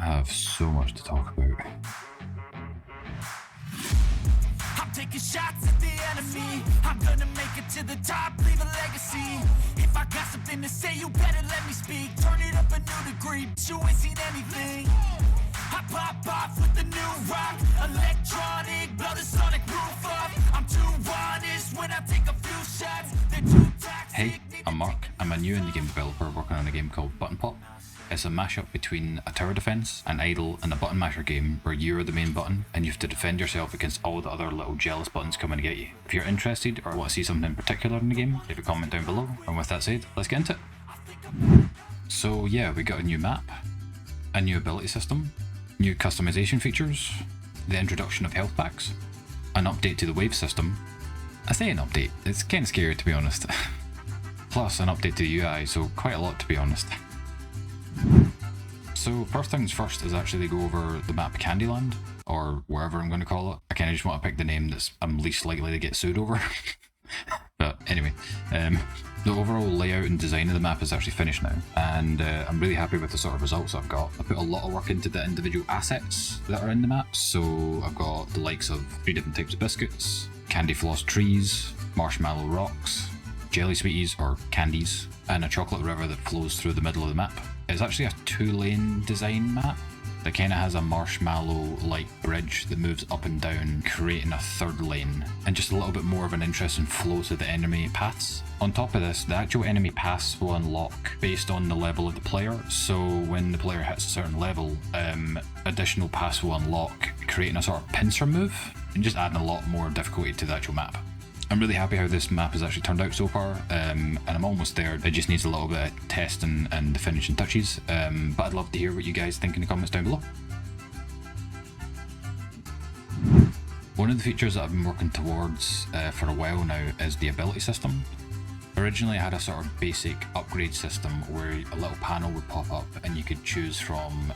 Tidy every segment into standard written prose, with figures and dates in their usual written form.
I have so much to talk about. I'm taking shots at the enemy. I'm gonna make it to the top, leave a legacy. If I got something to say, you better let me speak. Turn it up a new degree, but you ain't seen anything. I pop off with the new rock, electronic, blow the sonic roof up. I'm too honest when I take a few shots. They're too toxic. Hey, I'm Mark. I'm a new indie game developer working on a game called Button Pop. It's a mashup between a tower defense, an idle, and a button masher game where you're the main button and you have to defend yourself against all the other little jealous buttons coming to get you. If you're interested or want to see something in particular in the game, leave a comment down below. And with that said, let's get into it. So yeah, we got a new map, a new ability system, new customization features, the introduction of health packs, an update to the wave system. I say an update, it's kinda scary to be honest. Plus an update to the UI, so quite a lot to be honest. So first things first is actually go over the map Candyland, or wherever I'm going to call it. I kind of just want to pick the name I'm least likely to get sued over. But anyway, the overall layout and design of the map is actually finished now, and I'm really happy with the sort of results I've got. I put a lot of work into the individual assets that are in the map, so I've got the likes of 3 different types of biscuits, candy floss trees, marshmallow rocks, jelly sweeties or candies, and a chocolate river that flows through the middle of the map. It's actually a 2-lane design map that kind of has a marshmallow-like bridge that moves up and down, creating a 3rd lane, and just a little bit more of an interesting flow to the enemy paths. On top of this, the actual enemy paths will unlock based on the level of the player, so when the player hits a certain level, additional paths will unlock, creating a sort of pincer move, and just adding a lot more difficulty to the actual map. I'm really happy how this map has actually turned out so far, and I'm almost there. It just needs a little bit of testing and the finishing touches, but I'd love to hear what you guys think in the comments down below. One of the features that I've been working towards for a while now is the ability system. Originally I had a sort of basic upgrade system where a little panel would pop up and you could choose from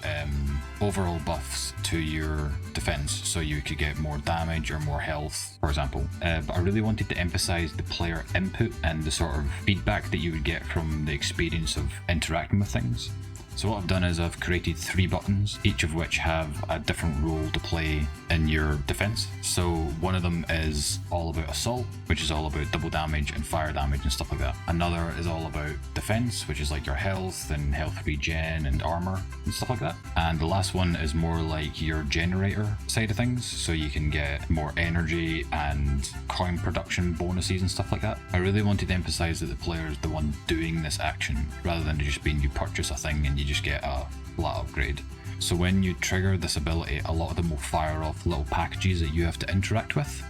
overall buffs to your defense, so you could get more damage or more health, for example. But I really wanted to emphasize the player input and the sort of feedback that you would get from the experience of interacting with things. So what I've done is I've created 3 buttons, each of which have a different role to play in your defense. So one of them is all about assault, which is all about double damage and fire damage and stuff like that. Another is all about defense, which is like your health and health regen and armor and stuff like that. And the last one is more like your generator side of things, so you can get more energy and coin production bonuses and stuff like that. I really wanted to emphasize that the player is the one doing this action, rather than just being you purchase a thing and you just get a flat upgrade. So when you trigger this ability, a lot of them will fire off little packages that you have to interact with.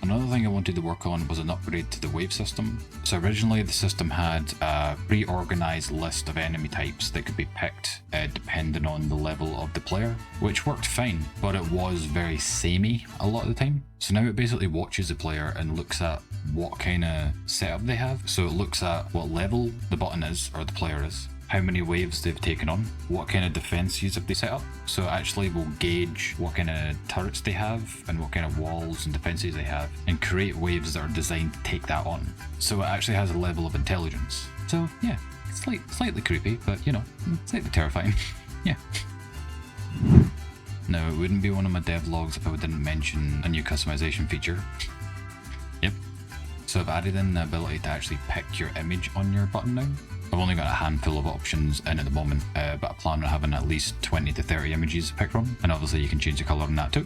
Another thing I wanted to work on was an upgrade to the wave system. So originally the system had a pre-organized list of enemy types that could be picked depending on the level of the player, which worked fine, but it was very samey a lot of the time. So now it basically watches the player and looks at what kind of setup they have. So it looks at what level the button is, or the player is, how many waves they've taken on, what kind of defenses have they set up. So it actually will gauge what kind of turrets they have and what kind of walls and defenses they have, and create waves that are designed to take that on. So it actually has a level of intelligence. So yeah, it's slightly creepy, but you know, slightly terrifying. Yeah. Now, it wouldn't be one of my devlogs if I didn't mention a new customization feature. Yep. So I've added in the ability to actually pick your image on your button now. I've only got a handful of options in at the moment, but I plan on having at least 20 to 30 images to pick from, and obviously you can change the colour on that too.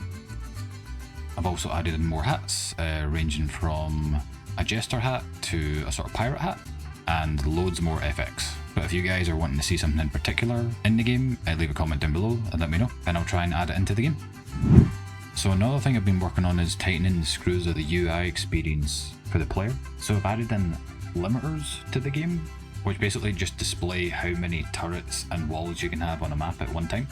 I've also added in more hats, ranging from a jester hat to a sort of pirate hat, and loads more FX. But if you guys are wanting to see something in particular in the game, leave a comment down below and let me know, and I'll try and add it into the game. So another thing I've been working on is tightening the screws of the UI experience for the player. So I've added in limiters to the game, which basically just display how many turrets and walls you can have on a map at one time,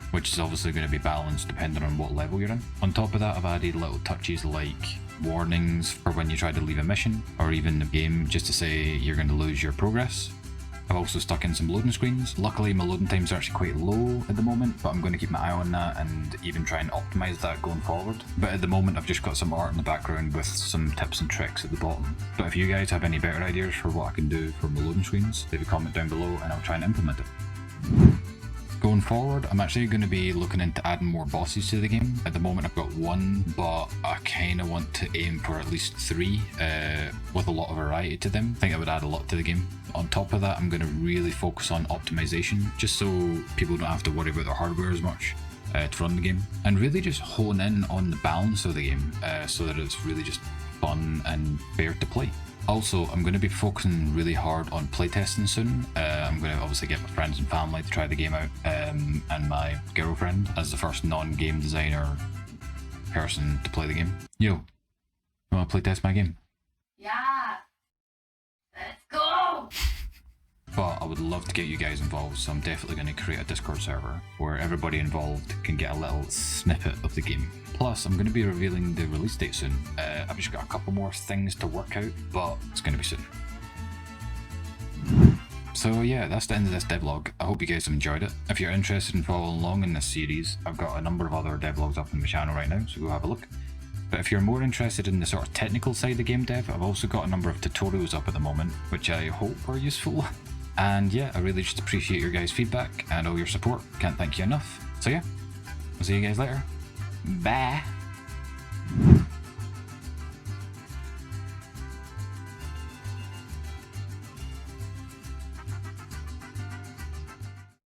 which is obviously going to be balanced depending on what level you're in. On top of that, I've added little touches like warnings for when you try to leave a mission, or even the game just to say you're going to lose your progress. I've also stuck in some loading screens. Luckily my loading times are actually quite low at the moment, but I'm going to keep my eye on that and even try and optimize that going forward. But at the moment I've just got some art in the background with some tips and tricks at the bottom. But if you guys have any better ideas for what I can do for my loading screens, leave a comment down below and I'll try and implement it. Going forward, I'm actually going to be looking into adding more bosses to the game. At the moment I've got one, but I kind of want to aim for at least 3 with a lot of variety to them. I think I would add a lot to the game. On top of that, I'm going to really focus on optimization, just so people don't have to worry about their hardware as much to run the game. And really just hone in on the balance of the game so that it's really just fun and fair to play. Also, I'm going to be focusing really hard on playtesting soon. I'm going to obviously get my friends and family to try the game out, and my girlfriend as the first non-game designer person to play the game. Yo, you want to playtest my game? Yeah, let's go! But I would love to get you guys involved, so I'm definitely going to create a Discord server where everybody involved can get a little snippet of the game. Plus, I'm going to be revealing the release date soon. I've just got a couple more things to work out, but it's going to be soon. So yeah, that's the end of this devlog. I hope you guys have enjoyed it. If you're interested in following along in this series, I've got a number of other devlogs up on my channel right now, so go have a look. But if you're more interested in the sort of technical side of game dev, I've also got a number of tutorials up at the moment, which I hope are useful. And yeah, I really just appreciate your guys' feedback and all your support. Can't thank you enough. So yeah, I'll see you guys later. Bye.